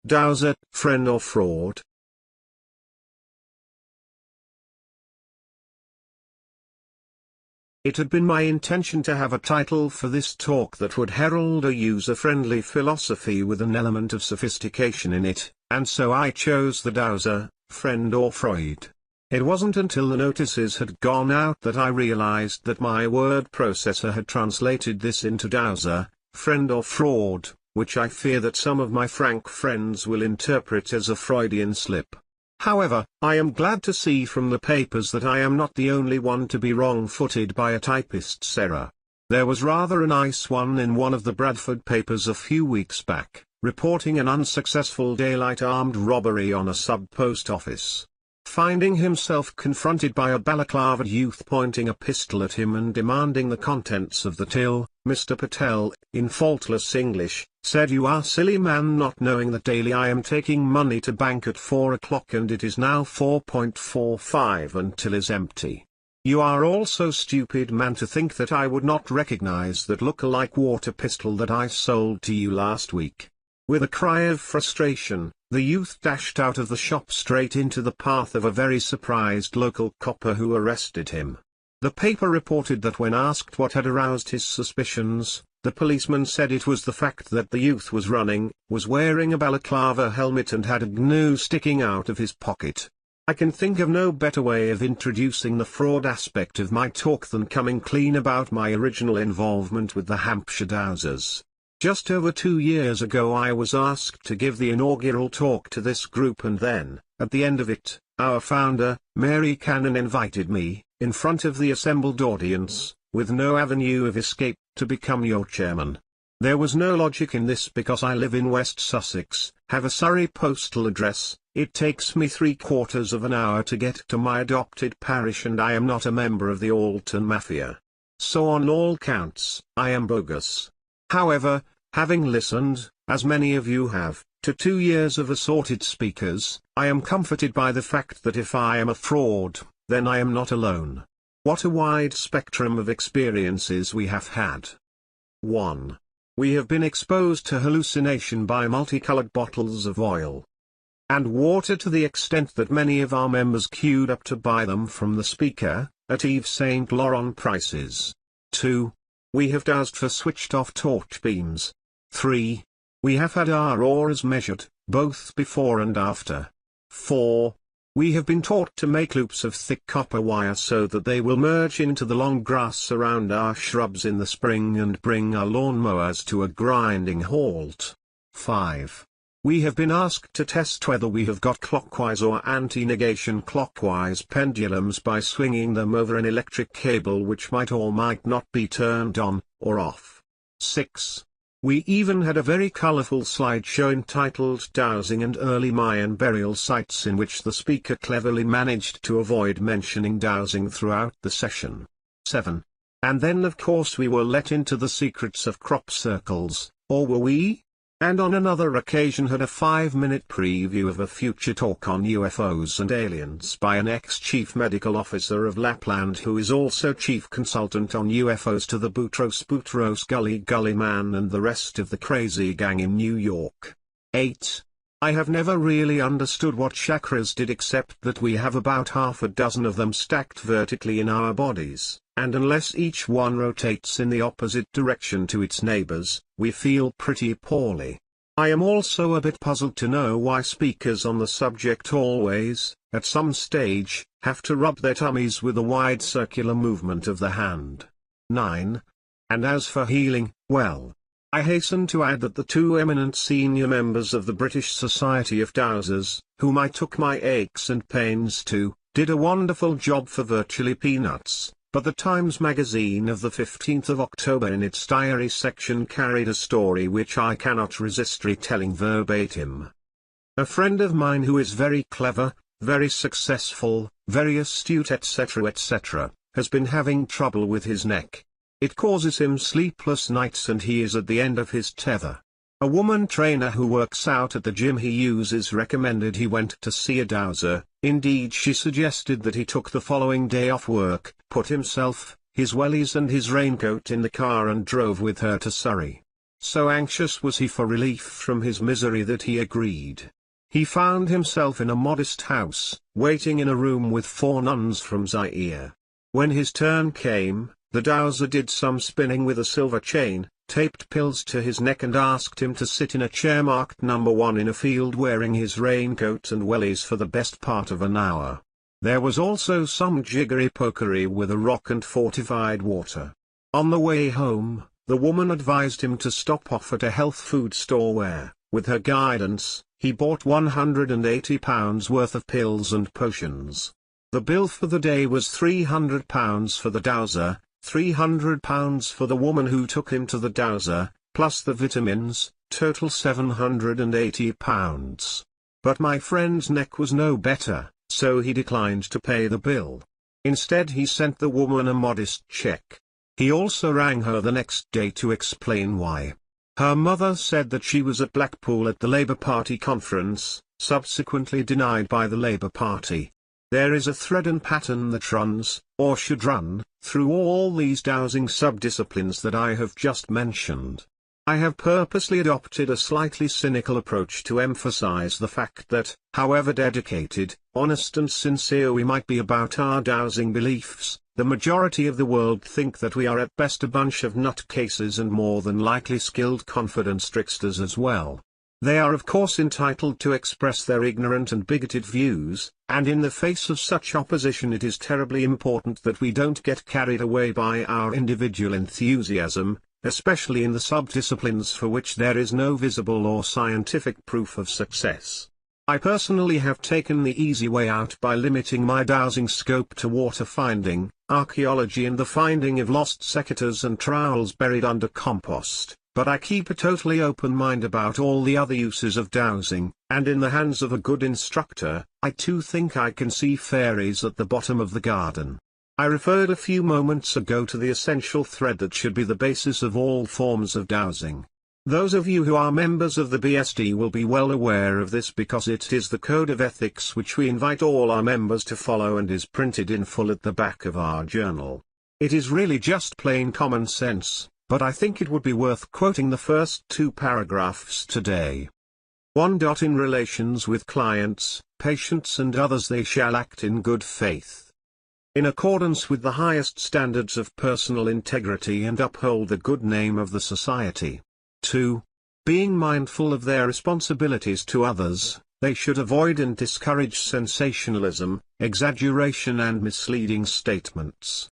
Dowser, friend or fraud? It had been my intention to have a title for this talk that would herald a user-friendly philosophy with an element of sophistication in it, and so I chose the Dowser, friend or Freud. It wasn't until the notices had gone out that I realized that my word processor had translated this into Dowser, friend or fraud, which I fear that some of my frank friends will interpret as a Freudian slip. However, I am glad to see from the papers that I am not the only one to be wrong-footed by a typist's error. There was rather a nice one in one of the Bradford papers a few weeks back, reporting an unsuccessful daylight armed robbery on a sub-post office. Finding himself confronted by a balaclavaed youth pointing a pistol at him and demanding the contents of the till, Mr. Patel, in faultless English, said, "You are silly man, not knowing that daily I am taking money to bank at 4 o'clock and it is now 4.45 and till is empty. You are also stupid man to think that I would not recognize that look-alike water pistol that I sold to you last week." With a cry of frustration, the youth dashed out of the shop straight into the path of a very surprised local copper who arrested him. The paper reported that when asked what had aroused his suspicions, the policeman said it was the fact that the youth was running, was wearing a balaclava helmet and had a GNU sticking out of his pocket. I can think of no better way of introducing the fraud aspect of my talk than coming clean about my original involvement with the Hampshire Dowsers. Just over 2 years ago I was asked to give the inaugural talk to this group, and then, at the end of it, our founder, Mary Cannon, invited me, in front of the assembled audience, with no avenue of escape, to become your chairman. There was no logic in this because I live in West Sussex, have a Surrey postal address, it takes me 3/4 of an hour to get to my adopted parish, and I am not a member of the Alton Mafia. So on all counts, I am bogus. However, having listened, as many of you have, to 2 years of assorted speakers, I am comforted by the fact that if I am a fraud, then I am not alone. What a wide spectrum of experiences we have had. 1. We have been exposed to hallucination by multicolored bottles of oil and water to the extent that many of our members queued up to buy them from the speaker, at Yves Saint Laurent prices. 2. We have dowsed for switched-off torch beams. 3. We have had our auras measured, both before and after. 4. We have been taught to make loops of thick copper wire so that they will merge into the long grass around our shrubs in the spring and bring our lawn mowers to a grinding halt. 5. We have been asked to test whether we have got clockwise or anti-negation clockwise pendulums by swinging them over an electric cable which might or might not be turned on, or off. 6. We even had a very colorful slideshow entitled Dowsing and Early Mayan Burial Sites, in which the speaker cleverly managed to avoid mentioning dowsing throughout the session. 7. And then of course we were let into the secrets of crop circles, or were we? And on another occasion had a 5-minute preview of a future talk on UFOs and aliens by an ex-chief medical officer of Lapland who is also chief consultant on UFOs to the Boutros Gully Man and the rest of the crazy gang in New York. 8. I have never really understood what chakras did except that we have about half a dozen of them stacked vertically in our bodies, and unless each one rotates in the opposite direction to its neighbors, we feel pretty poorly. I am also a bit puzzled to know why speakers on the subject always, at some stage, have to rub their tummies with a wide circular movement of the hand. 9. And as for healing, well, I hasten to add that the 2 eminent senior members of the British Society of Dowsers, whom I took my aches and pains to, did a wonderful job for virtually peanuts. But the Times magazine of the 15th of October in its diary section carried a story which I cannot resist retelling verbatim. A friend of mine who is very clever, very successful, very astute etc., has been having trouble with his neck. It causes him sleepless nights and he is at the end of his tether. A woman trainer who works out at the gym he uses recommended he went to see a dowser. Indeed, she suggested that he took the following day off work, put himself, his wellies and his raincoat in the car and drove with her to Surrey. So anxious was he for relief from his misery that he agreed. He found himself in a modest house, waiting in a room with 4 nuns from Zaire. When his turn came, the dowser did some spinning with a silver chain, taped pills to his neck and asked him to sit in a chair marked number 1 in a field wearing his raincoat and wellies for the best part of an hour. There was also some jiggery-pokery with a rock and fortified water. On the way home, the woman advised him to stop off at a health food store where, with her guidance, he bought £180 worth of pills and potions. The bill for the day was £300 for the dowser, £300 for the woman who took him to the dowser, plus the vitamins, total £780. But my friend's neck was no better, so he declined to pay the bill. Instead he sent the woman a modest cheque. He also rang her the next day to explain why. Her mother said that she was at Blackpool at the Labour Party conference, subsequently denied by the Labour Party. There is a thread and pattern that runs, or should run, through all these dowsing sub-disciplines that I have just mentioned. I have purposely adopted a slightly cynical approach to emphasize the fact that, however dedicated, honest and sincere we might be about our dowsing beliefs, the majority of the world think that we are at best a bunch of nutcases and more than likely skilled confidence tricksters as well. They are of course entitled to express their ignorant and bigoted views, and in the face of such opposition it is terribly important that we don't get carried away by our individual enthusiasm, especially in the sub-disciplines for which there is no visible or scientific proof of success. I personally have taken the easy way out by limiting my dowsing scope to water finding, archaeology and the finding of lost secateurs and trowels buried under compost, but I keep a totally open mind about all the other uses of dowsing, and in the hands of a good instructor, I too think I can see fairies at the bottom of the garden. I referred a few moments ago to the essential thread that should be the basis of all forms of dowsing. Those of you who are members of the BSD will be well aware of this because it is the code of ethics which we invite all our members to follow and is printed in full at the back of our journal. It is really just plain common sense, but I think it would be worth quoting the first 2 paragraphs today. 1. In relations with clients, patients and others they shall act in good faith, in accordance with the highest standards of personal integrity and uphold the good name of the society. 2. Being mindful of their responsibilities to others, they should avoid and discourage sensationalism, exaggeration and misleading statements.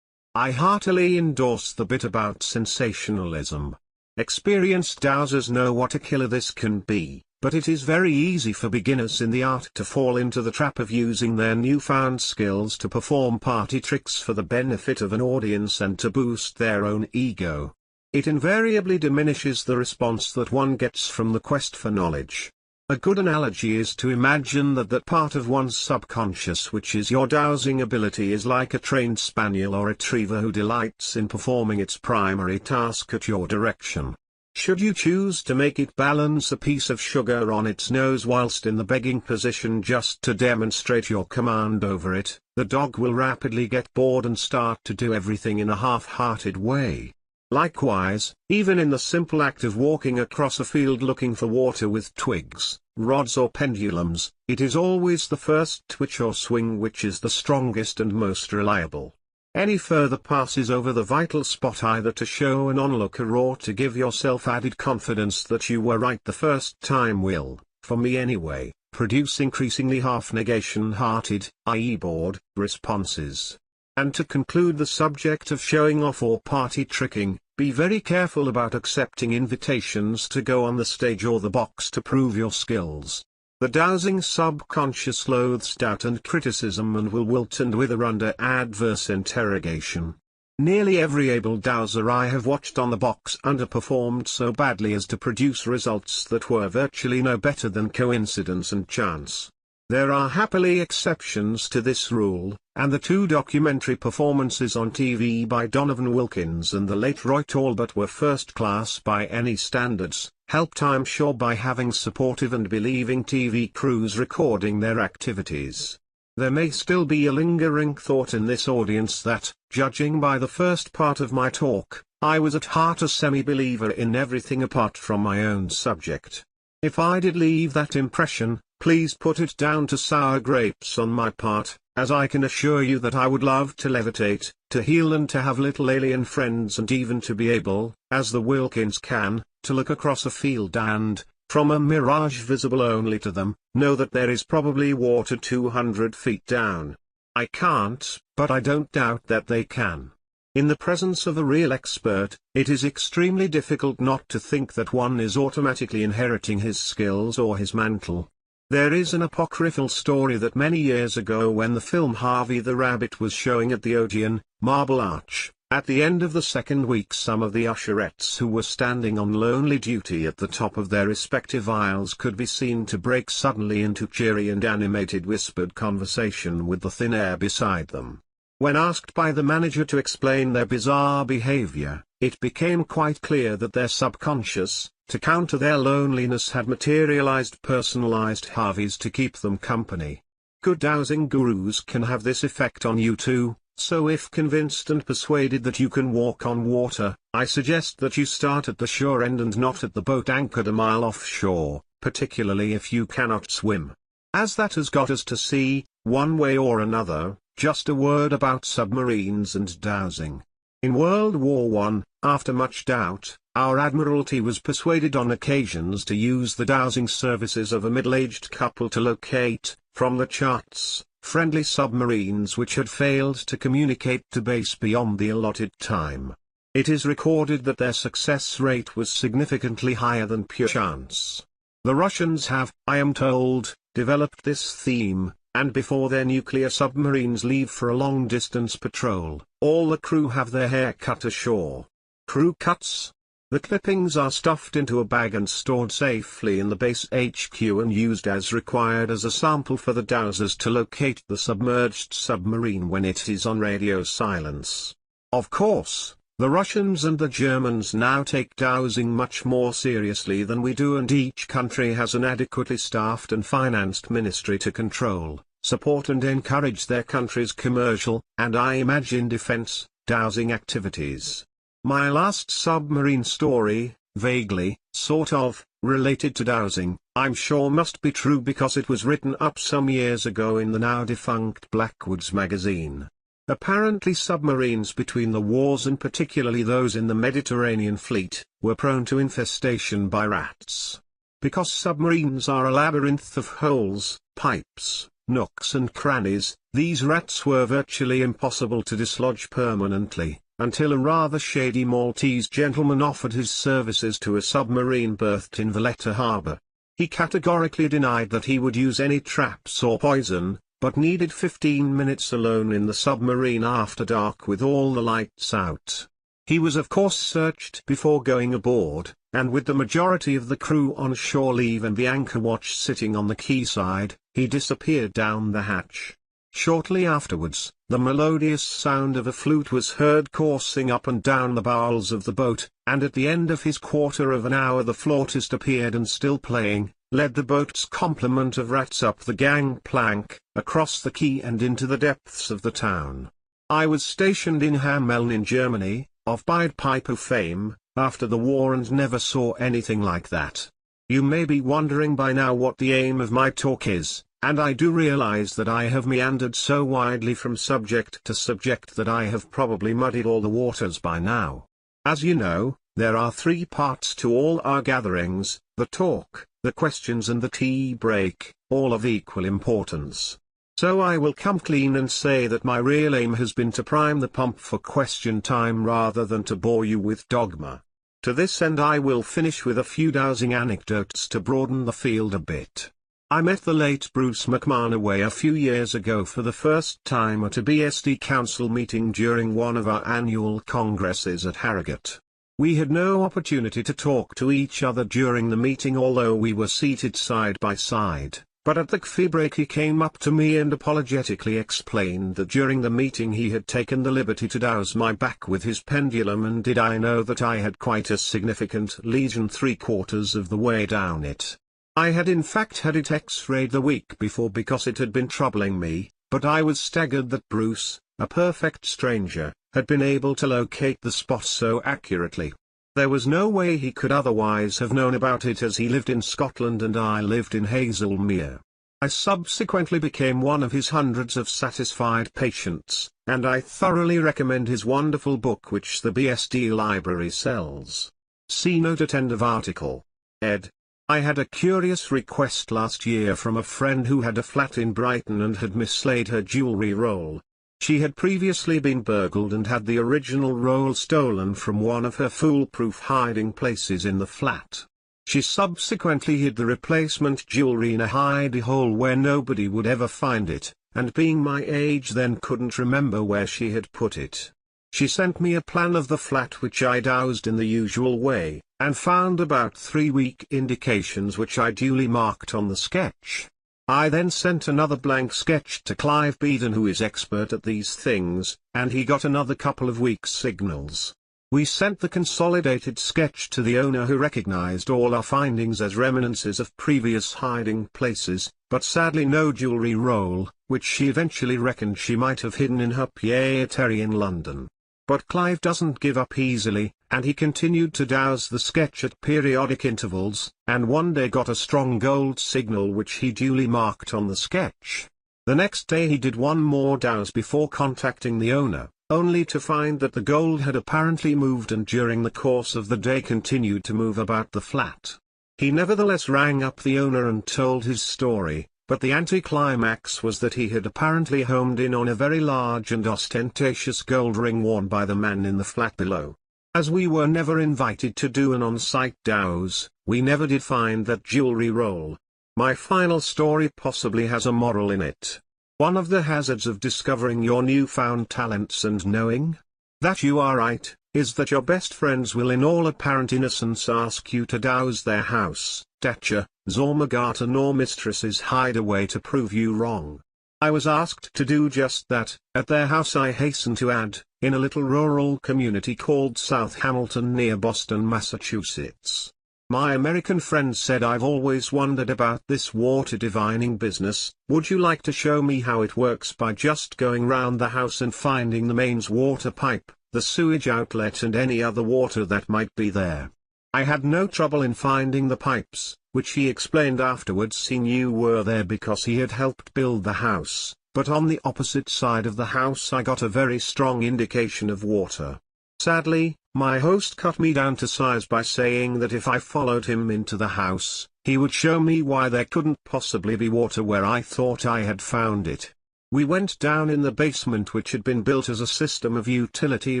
I heartily endorse the bit about sensationalism. Experienced dowsers know what a killer this can be, but it is very easy for beginners in the art to fall into the trap of using their newfound skills to perform party tricks for the benefit of an audience and to boost their own ego. It invariably diminishes the response that one gets from the quest for knowledge. A good analogy is to imagine that part of one's subconscious which is your dowsing ability is like a trained spaniel or retriever who delights in performing its primary task at your direction. Should you choose to make it balance a piece of sugar on its nose whilst in the begging position just to demonstrate your command over it, the dog will rapidly get bored and start to do everything in a half-hearted way. Likewise, even in the simple act of walking across a field looking for water with twigs, rods or pendulums, it is always the first twitch or swing which is the strongest and most reliable. Any further passes over the vital spot either to show an onlooker or to give yourself added confidence that you were right the first time will, for me anyway, produce increasingly half-negation-hearted, i.e. bored, responses. And to conclude the subject of showing off or party tricking, be very careful about accepting invitations to go on the stage or the box to prove your skills. The dowsing subconscious loathes doubt and criticism and will wilt and wither under adverse interrogation. Nearly every able dowser I have watched on the box underperformed so badly as to produce results that were virtually no better than coincidence and chance. There are happily exceptions to this rule, and the 2 documentary performances on TV by Donovan Wilkins and the late Roy Talbot were first class by any standards, helped I'm sure by having supportive and believing TV crews recording their activities. There may still be a lingering thought in this audience that, judging by the first part of my talk, I was at heart a semi-believer in everything apart from my own subject. If I did leave that impression, please put it down to sour grapes on my part, as I can assure you that I would love to levitate, to heal and to have little alien friends and even to be able, as the Wilkins can, to look across a field and, from a mirage visible only to them, know that there is probably water 200 feet down. I can't, but I don't doubt that they can. In the presence of a real expert, it is extremely difficult not to think that one is automatically inheriting his skills or his mantle. There is an apocryphal story that many years ago when the film Harvey the Rabbit was showing at the Odeon, Marble Arch, at the end of the second week some of the usherettes who were standing on lonely duty at the top of their respective aisles could be seen to break suddenly into cheery and animated whispered conversation with the thin air beside them. When asked by the manager to explain their bizarre behavior, it became quite clear that their subconscious, to counter their loneliness, had materialized personalized Harveys to keep them company. Good dowsing gurus can have this effect on you too, so if convinced and persuaded that you can walk on water, I suggest that you start at the shore end and not at the boat anchored a mile offshore, particularly if you cannot swim. As that has got us to sea, one way or another, just a word about submarines and dowsing. In World War I, after much doubt, our Admiralty was persuaded on occasions to use the dowsing services of a middle-aged couple to locate, from the charts, friendly submarines which had failed to communicate to base beyond the allotted time. It is recorded that their success rate was significantly higher than pure chance. The Russians have, I am told, developed this theme, and before their nuclear submarines leave for a long-distance patrol, all the crew have their hair cut ashore. Crew cuts? The clippings are stuffed into a bag and stored safely in the base HQ and used as required as a sample for the dowsers to locate the submerged submarine when it is on radio silence. Of course, the Russians and the Germans now take dowsing much more seriously than we do, and each country has an adequately staffed and financed ministry to control, support and encourage their country's commercial, and I imagine defense, dowsing activities. My last submarine story, vaguely, sort of, related to dowsing, I'm sure must be true because it was written up some years ago in the now defunct Blackwoods magazine. Apparently submarines between the wars, and particularly those in the Mediterranean fleet, were prone to infestation by rats. Because submarines are a labyrinth of holes, pipes, nooks and crannies, these rats were virtually impossible to dislodge permanently, until a rather shady Maltese gentleman offered his services to a submarine berthed in Valletta Harbor. He categorically denied that he would use any traps or poison, but needed 15 minutes alone in the submarine after dark with all the lights out. He was of course searched before going aboard, and with the majority of the crew on shore leave and the anchor watch sitting on the quayside, he disappeared down the hatch. Shortly afterwards, the melodious sound of a flute was heard coursing up and down the bowels of the boat, and at the end of his quarter of an hour the flautist appeared and, still playing, led the boat's complement of rats up the gangplank, across the quay and into the depths of the town. I was stationed in Hameln in Germany, of Pied Piper fame, after the war, and never saw anything like that. You may be wondering by now what the aim of my talk is, and I do realize that I have meandered so widely from subject to subject that I have probably muddied all the waters by now. As you know, there are 3 parts to all our gatherings: the talk, the questions and the tea break, all of equal importance. So I will come clean and say that my real aim has been to prime the pump for question time rather than to bore you with dogma. To this end I will finish with a few dowsing anecdotes to broaden the field a bit. I met the late Bruce McMahon a few years ago for the first time at a BSD Council meeting during one of our annual congresses at Harrogate. We had no opportunity to talk to each other during the meeting, although we were seated side by side, but at the coffee break he came up to me and apologetically explained that during the meeting he had taken the liberty to douse my back with his pendulum, and did I know that I had quite a significant lesion 3/4 of the way down it. I had in fact had it x-rayed the week before because it had been troubling me, but I was staggered that Bruce, a perfect stranger, had been able to locate the spot so accurately. There was no way he could otherwise have known about it, as he lived in Scotland and I lived in Hazelmere. I subsequently became one of his hundreds of satisfied patients, and I thoroughly recommend his wonderful book which the BSD Library sells. See note at end of article. Ed. I had a curious request last year from a friend who had a flat in Brighton and had mislaid her jewellery roll. She had previously been burgled and had the original roll stolen from one of her foolproof hiding places in the flat. She subsequently hid the replacement jewellery in a hidey hole where nobody would ever find it, and being my age then couldn't remember where she had put it. She sent me a plan of the flat which I dowsed in the usual way, and found about 3 weak indications which I duly marked on the sketch. I then sent another blank sketch to Clive Beeden, who is expert at these things, and he got another couple of weak signals. We sent the consolidated sketch to the owner, who recognized all our findings as reminiscences of previous hiding places, but sadly no jewellery roll, which she eventually reckoned she might have hidden in her pied-à-terre in London. But Clive doesn't give up easily, and he continued to douse the sketch at periodic intervals, and one day got a strong gold signal which he duly marked on the sketch. The next day he did one more douse before contacting the owner, only to find that the gold had apparently moved and during the course of the day continued to move about the flat. He nevertheless rang up the owner and told his story, but the anticlimax was that he had apparently homed in on a very large and ostentatious gold ring worn by the man in the flat below. As we were never invited to do an on-site douse, we never did find that jewellery roll. My final story possibly has a moral in it. One of the hazards of discovering your newfound talents and knowing that you are right, is that your best friends will in all apparent innocence ask you to douse their house, dacha, Zormagarten or mistress's hideaway to prove you wrong. I was asked to do just that, at their house, I hasten to add, in a little rural community called South Hamilton near Boston, Massachusetts. My American friend said, I've always wondered about this water divining business, would you like to show me how it works by just going round the house and finding the mains water pipe, the sewage outlet and any other water that might be there? I had no trouble in finding the pipes, which he explained afterwards he knew were there because he had helped build the house, but on the opposite side of the house I got a very strong indication of water. Sadly, my host cut me down to size by saying that if I followed him into the house, he would show me why there couldn't possibly be water where I thought I had found it. We went down in the basement, which had been built as a system of utility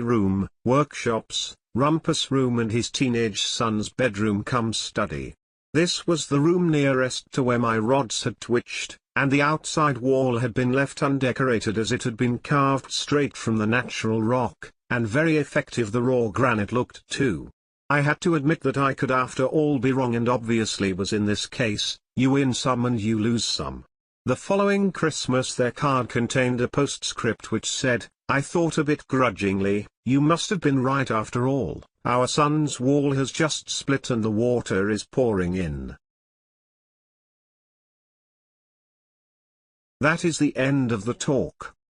room, workshops, rumpus room and his teenage son's bedroom cum study. This was the room nearest to where my rods had twitched, and the outside wall had been left undecorated as it had been carved straight from the natural rock, and very effective the raw granite looked too. I had to admit that I could after all be wrong, and obviously was in this case, you win some and you lose some. The following Christmas their card contained a postscript which said, I thought a bit grudgingly, you must have been right after all, our son's wall has just split and the water is pouring in. That is the end of the talk.